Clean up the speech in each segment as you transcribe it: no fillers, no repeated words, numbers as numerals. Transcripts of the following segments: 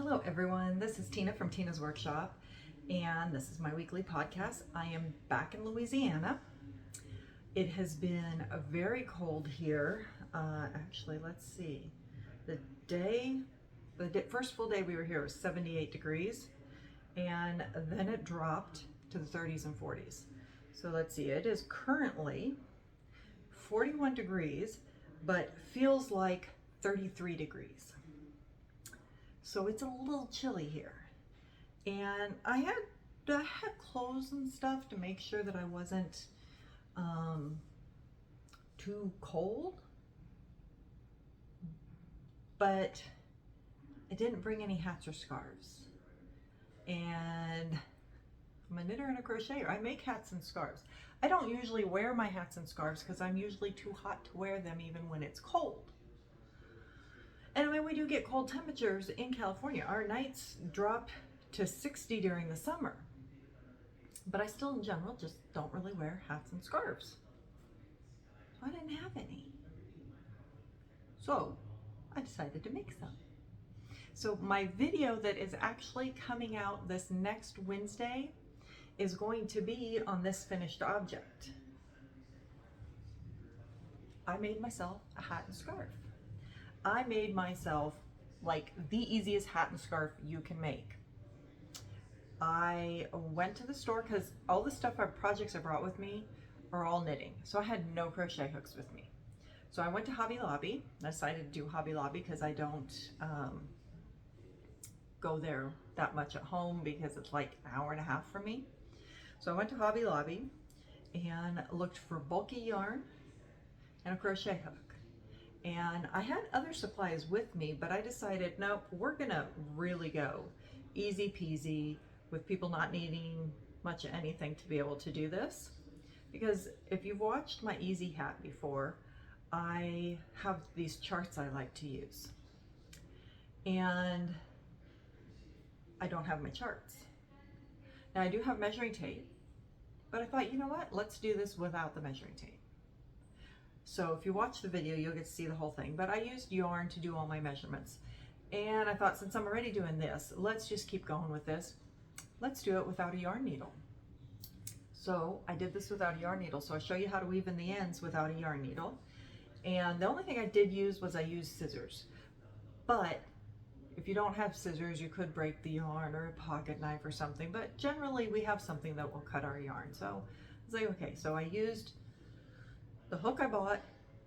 Hello everyone, this is Tina from Tina's Workshop, and this is my weekly podcast. I am back in Louisiana. It has been very cold here. Actually, let's see. The first full day we were here was 78 degrees, and then it dropped to the 30s and 40s. So let's see, it is currently 41 degrees, but feels like 33 degrees. So it's a little chilly here. And I had clothes and stuff to make sure that I wasn't too cold, but I didn't bring any hats or scarves. And I'm a knitter and a crocheter. I make hats and scarves. I don't usually wear my hats and scarves because I'm usually too hot to wear them even when it's cold. And when we do get cold temperatures in California, our nights drop to 60 during the summer. But I still, in general, just don't really wear hats and scarves. So I didn't have any. So I decided to make some. So my video that is actually coming out this next Wednesday is going to be on this finished object. I made myself a hat and scarf. I made myself like the easiest hat and scarf you can make. I went to the store because all the projects I brought with me are all knitting. So I had no crochet hooks with me. So I went to Hobby Lobby. I decided to do Hobby Lobby because I don't go there that much at home because it's like an hour and a half for me. So I went to Hobby Lobby and looked for bulky yarn and a crochet hook. And I had other supplies with me, but I decided, nope, we're gonna really go easy peasy with people not needing much of anything to be able to do this. Because if you've watched my easy hat before, I have these charts I like to use. And I don't have my charts. Now I do have measuring tape, but I thought, you know what, let's do this without the measuring tape. So if you watch the video, you'll get to see the whole thing, but I used yarn to do all my measurements. And I thought, since I'm already doing this, let's just keep going with this. Let's do it without a yarn needle. So I did this without a yarn needle. So I'll show you how to weave in the ends without a yarn needle. And the only thing I did use was I used scissors. But if you don't have scissors, you could break the yarn or a pocket knife or something, but generally we have something that will cut our yarn. So I was like, okay, so I used the hook I bought,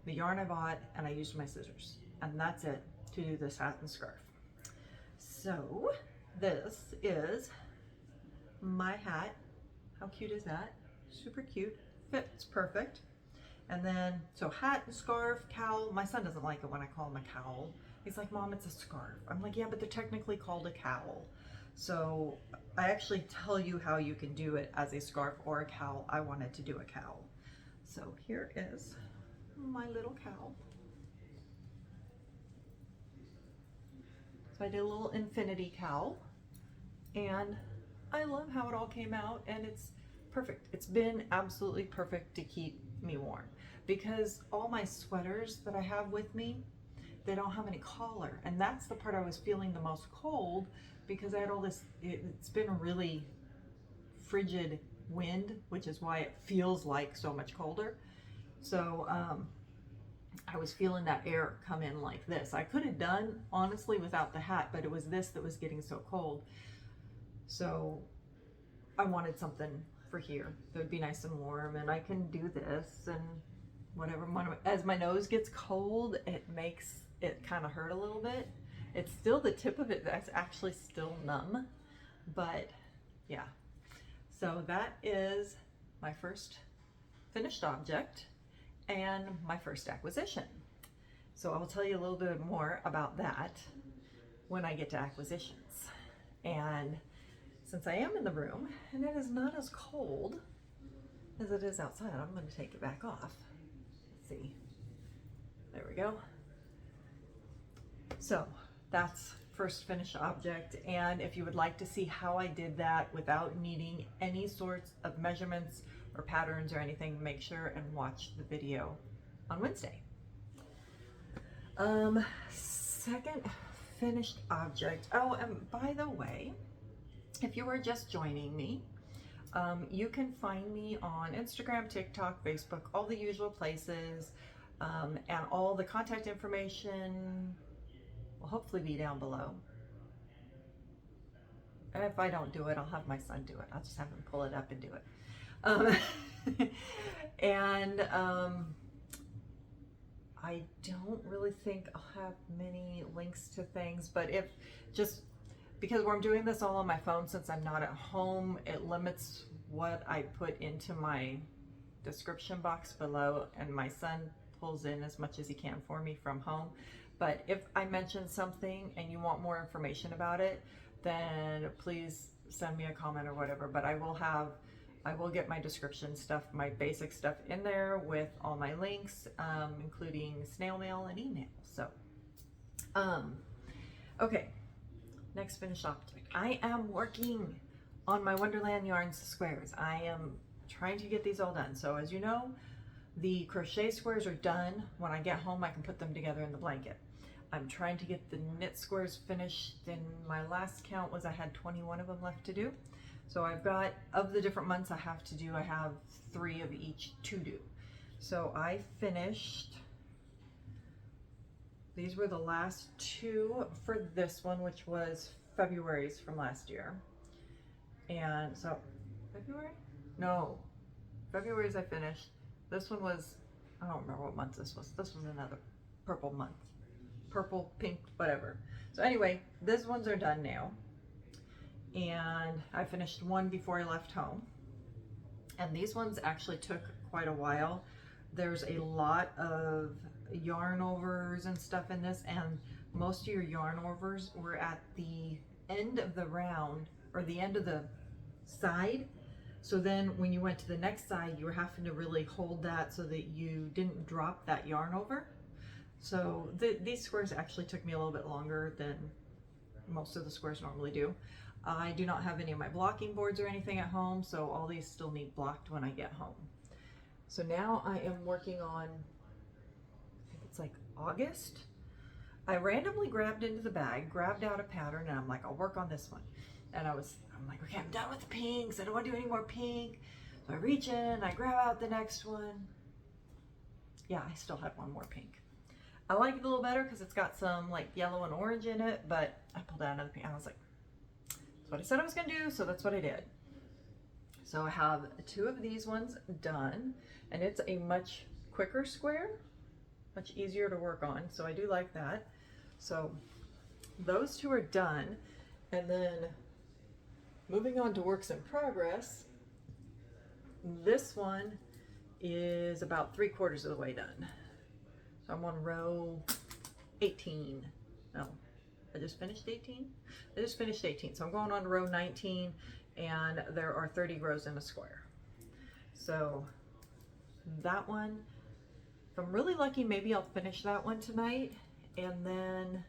the yarn I bought, and I used my scissors. And that's it to do this hat and scarf. So this is my hat. How cute is that? Super cute, fits perfect. And then, so hat and scarf, cowl. My son doesn't like it when I call him a cowl. He's like, Mom, it's a scarf. I'm like, yeah, but they're technically called a cowl. So I actually tell you how you can do it as a scarf or a cowl. I wanted to do a cowl. So here is my little cowl. So I did a little infinity cowl, and I love how it all came out, and it's perfect. It's been absolutely perfect to keep me warm because all my sweaters that I have with me, they don't have any collar, and that's the part I was feeling the most cold because I had all this, it's been a really frigid wind, which is why it feels like so much colder. So I was feeling that air come in like this. I could have done honestly without the hat, but it was this that was getting so cold. So I wanted something for here that would be nice and warm, and I can do this and whatever. As my nose gets cold, it makes it kind of hurt a little bit. It's still the tip of it that's actually still numb, but yeah. So that is my first finished object and my first acquisition. So I will tell you a little bit more about that when I get to acquisitions. And since I am in the room and it is not as cold as it is outside, I'm going to take it back off. Let's see. There we go. So that's first finished object, and if you would like to see how I did that without needing any sorts of measurements or patterns or anything, make sure and watch the video on Wednesday. Second finished object. Oh, and by the way, if you are just joining me, you can find me on Instagram, TikTok, Facebook, all the usual places, and all the contact information will hopefully be down below. And if I don't do it, I'll have my son do it. I'll just have him pull it up and do it. And I don't really think I'll have many links to things, but if just because I'm doing this all on my phone since I'm not at home, it limits what I put into my description box below, and my son pulls in as much as he can for me from home. But if I mention something and you want more information about it, then please send me a comment or whatever. But I will get my description stuff, my basic stuff in there with all my links, including snail mail and email. So, okay, next finished object. I am working on my Wonderland Yarns squares. I am trying to get these all done. So as you know, the crochet squares are done. When I get home, I can put them together in the blanket. I'm trying to get the knit squares finished, and my last count was I had 21 of them left to do. So I've got, of the different months I have to do, I have 3 of each to do. So I finished, these were the last 2 for this one, which was February's from last year. And so, February? No, February's I finished. This one was, I don't remember what month this was. This was another purple month. Purple, pink, whatever. So anyway, these ones are done now. And I finished one before I left home. And these ones actually took quite a while. There's a lot of yarn overs and stuff in this, and most of your yarn overs were at the end of the round, or the end of the side. So then when you went to the next side, you were having to really hold that so that you didn't drop that yarn over. So these squares actually took me a little bit longer than most of the squares normally do. I do not have any of my blocking boards or anything at home, so all these still need blocked when I get home. So now I am working on, I think it's like August. I randomly grabbed into the bag, grabbed out a pattern, and I'm like, I'll work on this one. And I'm like, okay, I'm done with the pinks. I don't want to do any more pink. So I reach in, I grab out the next one. Yeah, I still had one more pink. I like it a little better because it's got some like yellow and orange in it, but I pulled out another pink. I was like, that's what I said I was going to do, so that's what I did. So I have 2 of these ones done, and it's a much quicker square, much easier to work on, so I do like that. So those 2 are done, and then moving on to works in progress, this one is about 3/4 of the way done. So I'm on row 18. No, I just finished 18? I just finished 18. So I'm going on to row 19, and there are 30 rows in a square. So that one, if I'm really lucky, maybe I'll finish that one tonight, and then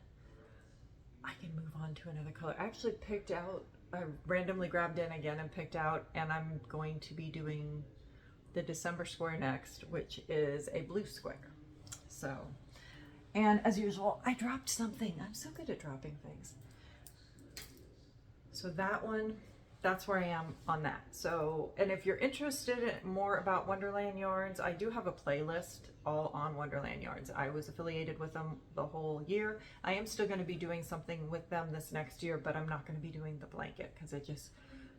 I can move on to another color. I actually picked out, I randomly grabbed in again and picked out, and I'm going to be doing the December square next, which is a blue square. So, and as usual, I dropped something. I'm so good at dropping things. So that one, that's where I am on that. So, and if you're interested in more about Wonderland Yarns, I do have a playlist all on Wonderland Yarns. I was affiliated with them the whole year. I am still going to be doing something with them this next year, but I'm not going to be doing the blanket because it just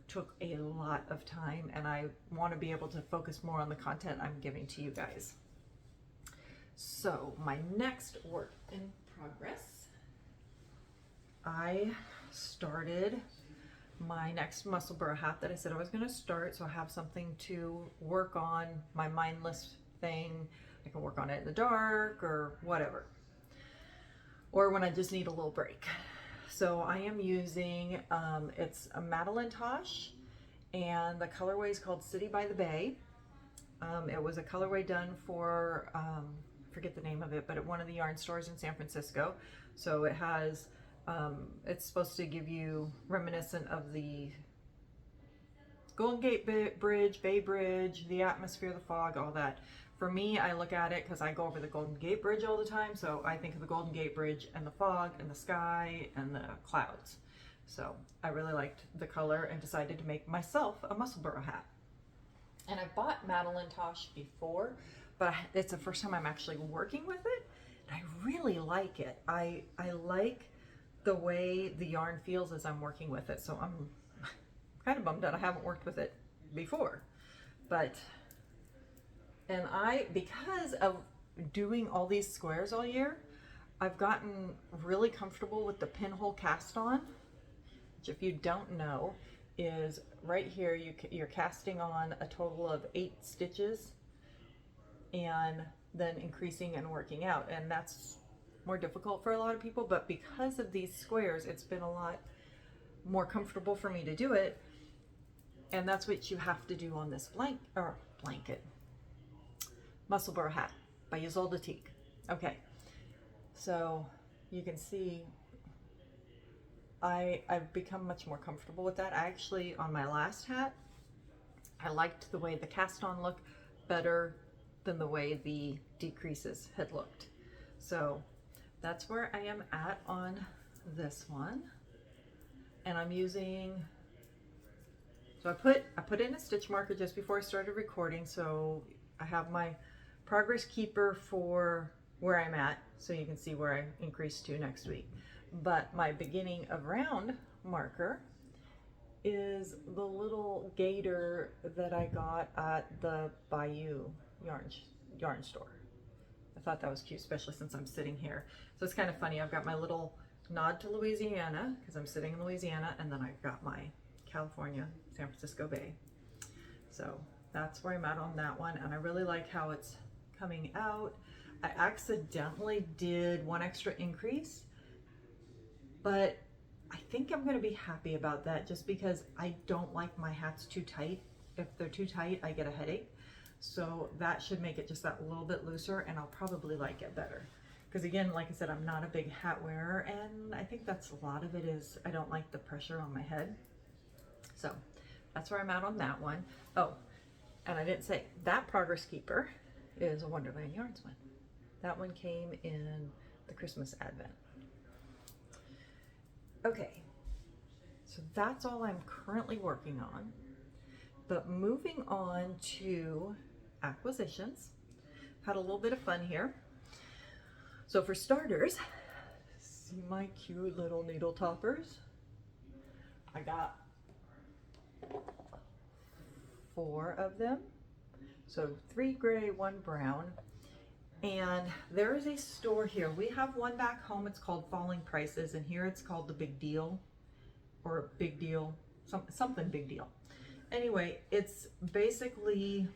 took a lot of time, and I want to be able to focus more on the content I'm giving to you guys. So my next work in progress, I started my next muscle burr hat that I said I was going to start, so I have something to work on, my mindless thing. I can work on it in the dark or whatever, or when I just need a little break. So I am using, it's a Madeline Tosh, and the colorway is called City by the Bay. It was a colorway done for, forget the name of it, but at one of the yarn stores in San Francisco. So it has, it's supposed to give you reminiscent of the Golden Gate Bridge, Bay Bridge, the atmosphere, the fog, all that. For me, I look at it because I go over the Golden Gate Bridge all the time, so I think of the Golden Gate Bridge and the fog and the sky and the clouds. So I really liked the color and decided to make myself a Musselburgh hat. And I bought Madeline Tosh before, but it's the first time I'm actually working with it. And I really like it. I like the way the yarn feels as I'm working with it. So I'm kind of bummed that I haven't worked with it before. But, and because of doing all these squares all year, I've gotten really comfortable with the pinhole cast on, which if you don't know, is right here you're casting on a total of 8 stitches and then increasing and working out. And that's more difficult for a lot of people, but because of these squares, it's been a lot more comfortable for me to do it. And that's what you have to do on this blanket. Musselburgh hat by Ysolda Teague. Okay, so you can see I've become much more comfortable with that. I actually, on my last hat, I liked the way the cast on looked better than the way the decreases had looked. So that's where I am at on this one. And I'm using, so I put in a stitch marker just before I started recording, so I have my progress keeper for where I'm at, so you can see where I increase to next week. But my beginning of round marker is the little gator that I got at the Bayou yarn store. I thought that was cute, especially since I'm sitting here. So it's kind of funny. I've got my little nod to Louisiana because I'm sitting in Louisiana, and then I've got my California, San Francisco Bay. So that's where I'm at on that one, and I really like how it's coming out. I accidentally did one extra increase, but I think I'm going to be happy about that just because I don't like my hats too tight. If they're too tight, I get a headache. So that should make it just that little bit looser, and I'll probably like it better. Because again, like I said, I'm not a big hat wearer, and I think that's a lot of it is I don't like the pressure on my head. So that's where I'm at on that one. Oh, and I didn't say, that Progress Keeper is a Wonderland Yarns one. That one came in the Christmas Advent. Okay, so that's all I'm currently working on. But moving on to acquisitions, had a little bit of fun here. So for starters, see my cute little needle toppers? I got 4 of them. So 3 gray, 1 brown. And there is a store here. We have one back home. It's called Falling Prices, and here it's called The Big Deal, or Big Deal, something Big Deal. Anyway, it's basically,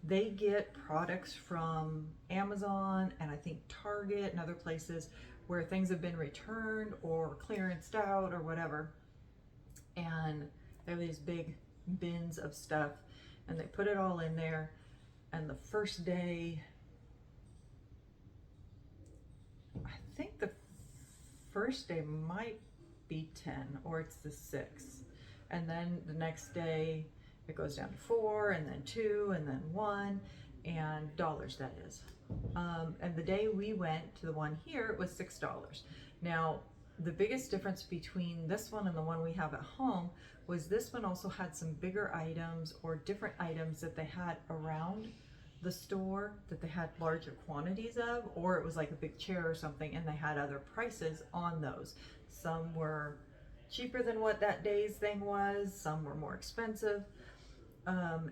they get products from Amazon and I think Target and other places where things have been returned or clearanced out or whatever. And they have these big bins of stuff, and they put it all in there. And the first day, I think the first day might be 10 or it's the 6th. And then the next day it goes down to 4 and then 2 and then 1 and dollars, that is. And the day we went to the one here, it was $6. Now, the biggest difference between this one and the one we have at home was this one also had some bigger items or different items that they had around the store that they had larger quantities of, or it was like a big chair or something, and they had other prices on those. Some were cheaper than what that day's thing was, some were more expensive.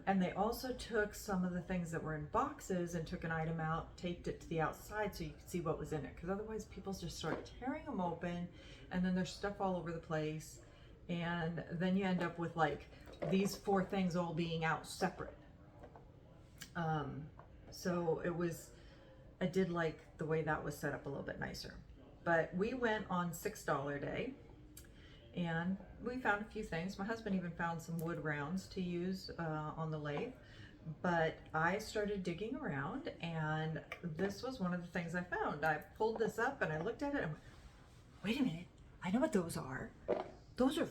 And they also took some of the things that were in boxes and took an item out, taped it to the outside so you could see what was in it, because otherwise people just start tearing them open and then there's stuff all over the place, and then you end up with like these 4 things all being out separate. So I did like the way that was set up a little bit nicer. But we went on $6 day and we found a few things. My husband even found some wood rounds to use on the lathe. But I started digging around, and this was one of the things I found. I pulled this up and I looked at it and went, wait a minute, I know what those are. Those are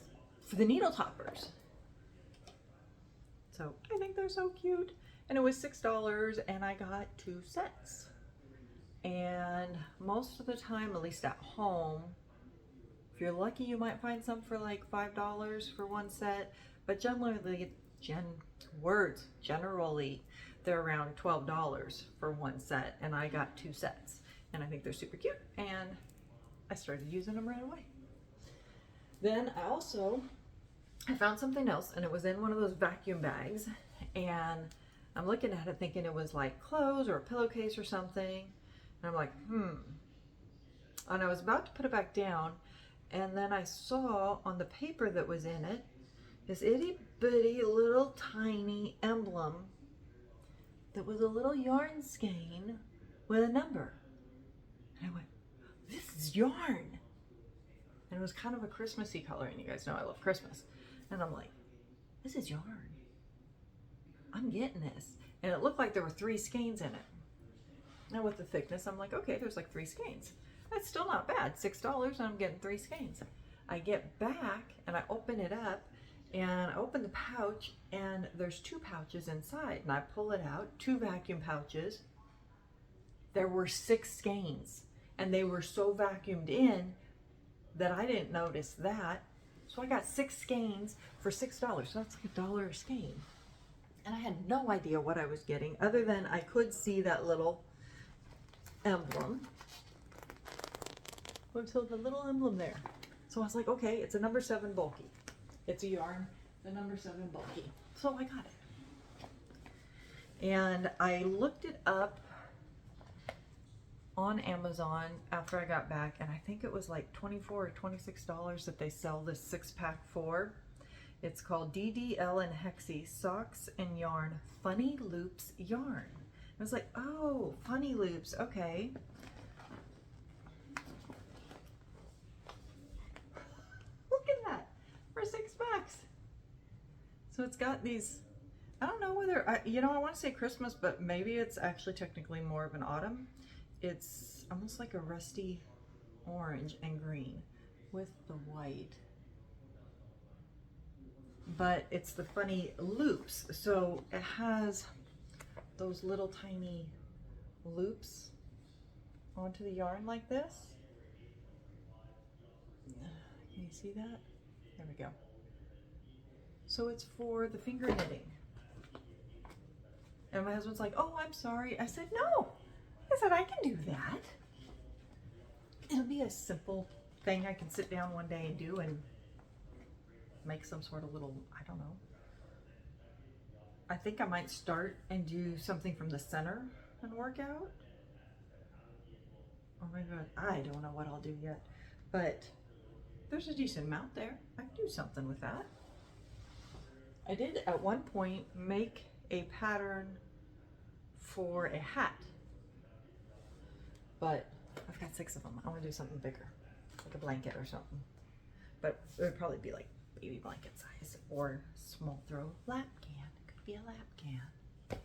for the needle toppers. So I think they're so cute. and it was $6 and I got 2 sets. And most of the time, at least at home, if you're lucky, you might find some for like $5 for 1 set, but generally they're around $12 for 1 set, and I got 2 sets, and I think they're super cute, and I started using them right away. Then I found something else, and it was in one of those vacuum bags, and I'm looking at it thinking it was like clothes or a pillowcase or something, and I'm like, and I was about to put it back down, and then I saw on the paper that was in it this itty bitty little tiny emblem that was a little yarn skein with a number. And I went, this is yarn. And it was kind of a Christmassy color, and you guys know I love Christmas. And I'm like, this is yarn. I'm getting this. And it looked like there were 3 skeins in it. Now with the thickness, I'm like, okay, there's like 3 skeins. That's still not bad. $6 and I'm getting 3 skeins. I get back and I open it up, and I open the pouch, and there's 2 pouches inside, and I pull it out, 2 vacuum pouches. There were 6 skeins, and they were so vacuumed in that I didn't notice that. So I got 6 skeins for $6. So that's like $1 a skein. And I had no idea what I was getting, other than I could see that little emblem. So the little emblem there. So I was like, okay, it's a number 7 bulky. It's a yarn, the number 7 bulky. So I got it. And I looked it up on Amazon after I got back, and I think it was like $24 or $26 that they sell this 6-pack for. It's called DDL and Hexie Socks and Yarn Funny Loops Yarn. I was like, oh, funny loops, okay. Look at that, for $6. So it's got these, I don't know whether, I want to say Christmas, but maybe it's actually technically more of an autumn. It's almost like a rusty orange and green with the white. But it's the funny loops. So it has those little tiny loops onto the yarn like this. Can you see that? There we go. So it's for the finger knitting. And my husband's like, oh, I'm sorry. I said, no. I said, I can do that. It'll be a simple thing I can sit down one day and do, and make some sort of little, I don't know. I think I might start and do something from the center and work out. Oh my God, I don't know what I'll do yet, but there's a decent amount there. I can do something with that. I did at one point make a pattern for a hat, but I've got 6 of them. I want to do something bigger, like a blanket or something. But it would probably be like baby blanket size or small throw lap can. It could be a lap can.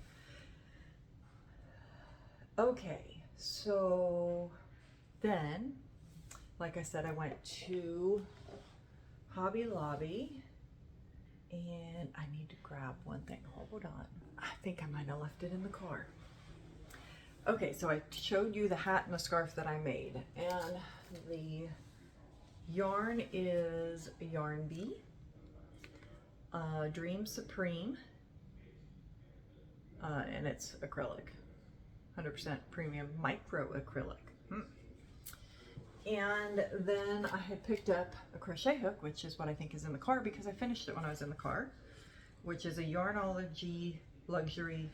Okay, so then, like I said, I went to Hobby Lobby, and I need to grab one thing. Hold on. I think I might have left it in the car. Okay, so I showed you the hat and the scarf that I made, and the yarn is Yarn Bee, Dream Supreme, and it's acrylic, 100% premium micro acrylic. And then I had picked up a crochet hook, which is what I think is in the car because I finished it when I was in the car, which is a Yarnology Luxury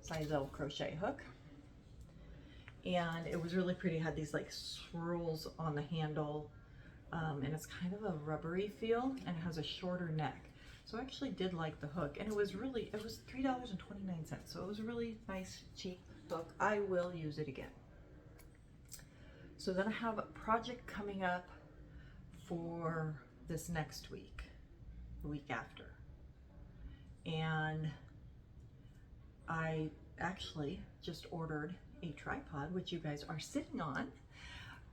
size L crochet hook. And it was really pretty. It had these like swirls on the handle, and it's kind of a rubbery feel, and it has a shorter neck. So I actually did like the hook, and it was $3.29, so it was a really nice, cheap hook. I will use it again. So then I have a project coming up for this next week, the week after. And I actually just ordered a tripod, which you guys are sitting on,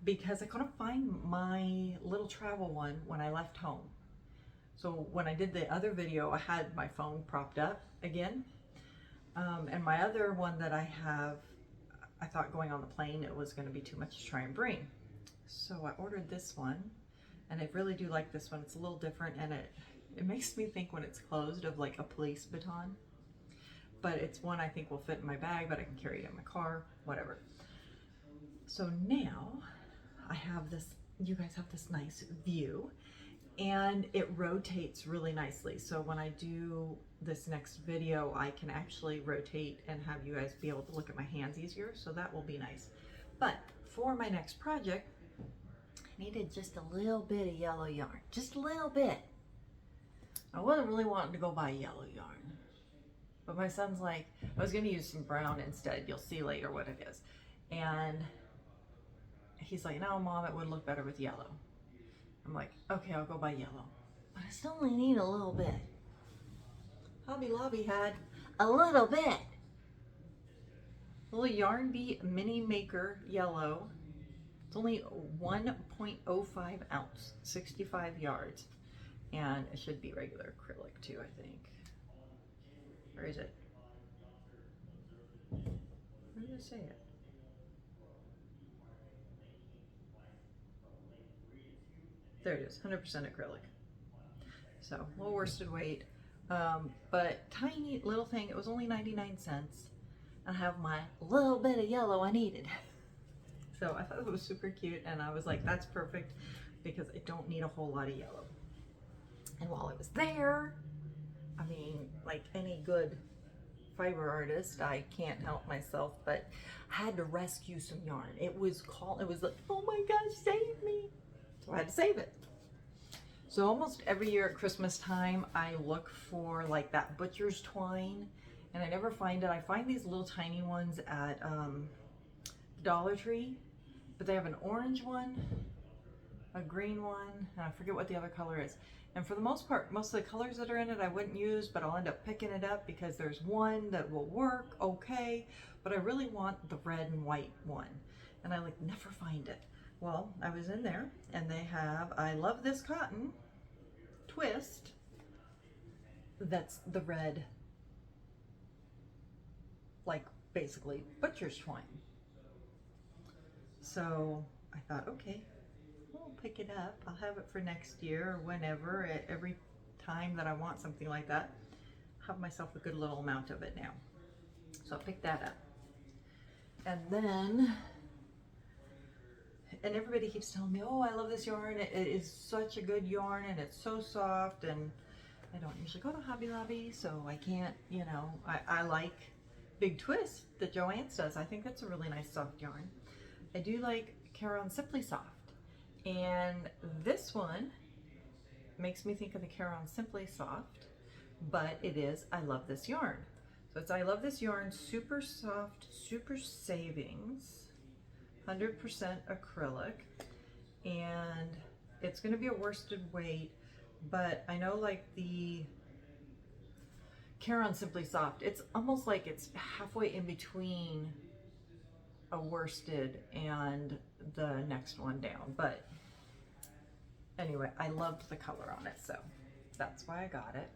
because I couldn't find my little travel one when I left home. So when I did the other video, I had my phone propped up again, And my other one that I have, I thought going on the plane it was going to be too much to try and bring. So I ordered this one, and I really do like this one. It's a little different, and it makes me think when it's closed of like a police baton. But it's one I think will fit in my bag, but I can carry it in my car, whatever. So now I have this, you guys have this nice view, and it rotates really nicely. So when I do this next video, I can actually rotate and have you guys be able to look at my hands easier. So that will be nice. But for my next project, I needed just a little bit of yellow yarn, just a little bit. I wasn't really wanting to go buy yellow yarn, but my son's like, I was going to use some brown instead. You'll see later what it is. And he's like, no, Mom, it would look better with yellow. I'm like, okay, I'll go buy yellow. But I still only need a little bit. Hobby Lobby had a little bit. Little Yarn Bee Mini Maker Yellow. It's only 1.05 ounce, 65 yards. And it should be regular acrylic too, I think. Where is it? Where did it say it? There it is, 100% acrylic. So, low worsted weight, but tiny little thing. It was only 99 cents. I have my little bit of yellow I needed. So I thought it was super cute, and I was like, that's perfect because I don't need a whole lot of yellow. And while I was there, I mean, like any good fiber artist, I can't help myself, but I had to rescue some yarn. It was like, oh my gosh, save me. So I had to save it. So almost every year at Christmas time, I look for like that butcher's twine, and I never find it. I find these little tiny ones at Dollar Tree, but they have an orange one, a green one, and I forget what the other color is. And for the most part, most of the colors that are in it I wouldn't use, but I'll end up picking it up because there's one that will work okay, but I really want the red and white one, and I like never find it. Well, I was in there, and they have I Love This Cotton twist. That's the red, like basically butcher's twine. So I thought, okay, I'll pick it up. I'll have it for next year or whenever, every time that I want something like that. Have myself a good little amount of it now. So I picked that up. And then, and everybody keeps telling me, oh, I love this yarn. It is such a good yarn, and it's so soft. And I don't usually go to Hobby Lobby, so I can't, you know, I like Big Twist that Joann's does. I think that's a really nice soft yarn. I do like Caron Simply Soft. And this one makes me think of the Caron Simply Soft, but it is I Love This Yarn. So it's I Love This Yarn, super soft, super savings, 100% acrylic, and it's going to be a worsted weight, but I know like the Caron Simply Soft, it's almost like it's halfway in between a worsted and the next one down. But anyway, I loved the color on it, so that's why I got it.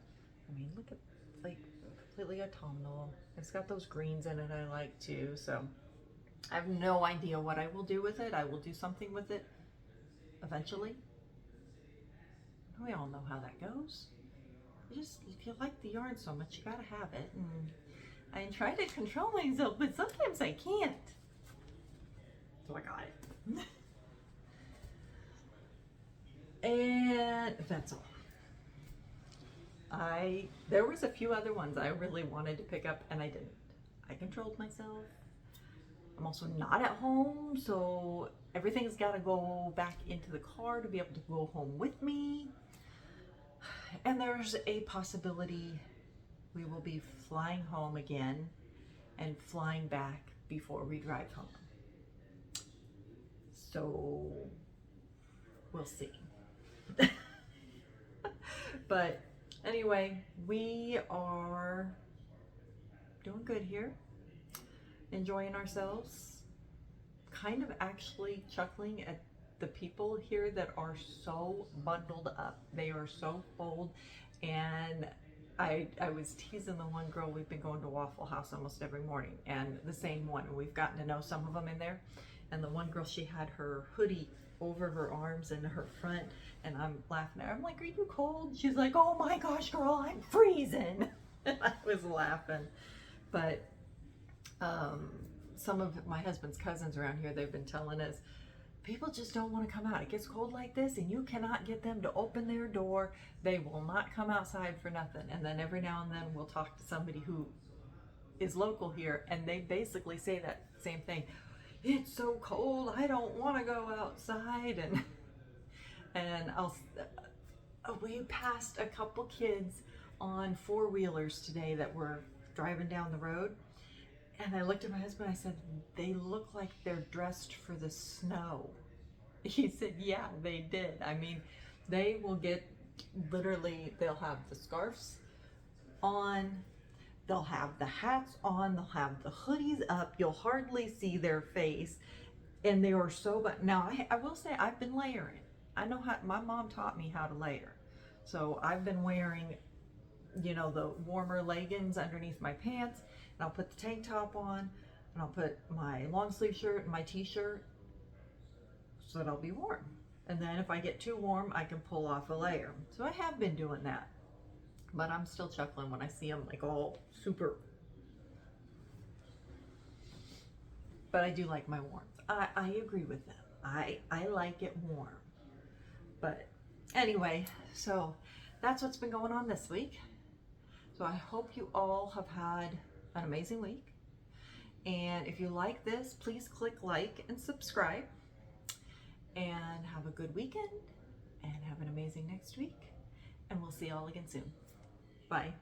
I mean, look at, like, completely autumnal. It's got those greens in it I like too, so I have no idea what I will do with it. I will do something with it eventually. We all know how that goes. If you like the yarn so much, you gotta have it. And I try to control myself, but sometimes I can't. So I got it. And that's all. There was a few other ones I really wanted to pick up, and I didn't. I controlled myself. I'm also not at home, so everything's got to go back into the car to be able to go home with me. And there's a possibility we will be flying home again and flying back before we drive home. So we'll see. But anyway, we are doing good here, enjoying ourselves, kind of actually chuckling at the people here that are so bundled up. They are so cold, and I was teasing the one girl. We've been going to Waffle House almost every morning, and the same one. We've gotten to know some of them in there. And the one girl, she had her hoodie over her arms and her front, and I'm laughing at her. I'm like, "Are you cold?" She's like, "Oh my gosh, girl, I'm freezing." And I was laughing. But some of my husband's cousins around here, they've been telling us, people just don't want to come out. It gets cold like this and you cannot get them to open their door. They will not come outside for nothing. And then every now and then we'll talk to somebody who is local here, and they basically say that same thing. It's so cold, I don't want to go outside. And we passed a couple kids on four-wheelers today that were driving down the road. And I looked at my husband, I said, "They look like they're dressed for the snow." He said, "Yeah, they did." I mean, they will get, literally, they'll have the scarves on, they'll have the hats on, they'll have the hoodies up, you'll hardly see their face, and they are so, but now I will say I've been layering. I know how, my mom taught me how to layer. So I've been wearing, you know, the warmer leggings underneath my pants, and I'll put the tank top on, and I'll put my long sleeve shirt and my t-shirt so that I'll be warm. And then if I get too warm, I can pull off a layer. So I have been doing that, but I'm still chuckling when I see them like all super. But I do like my warmth. I agree with them. I like it warm. But anyway, so that's what's been going on this week. So I hope you all have had an amazing week. And if you like this, please click like and subscribe. And have a good weekend. And have an amazing next week. And we'll see you all again soon. Bye.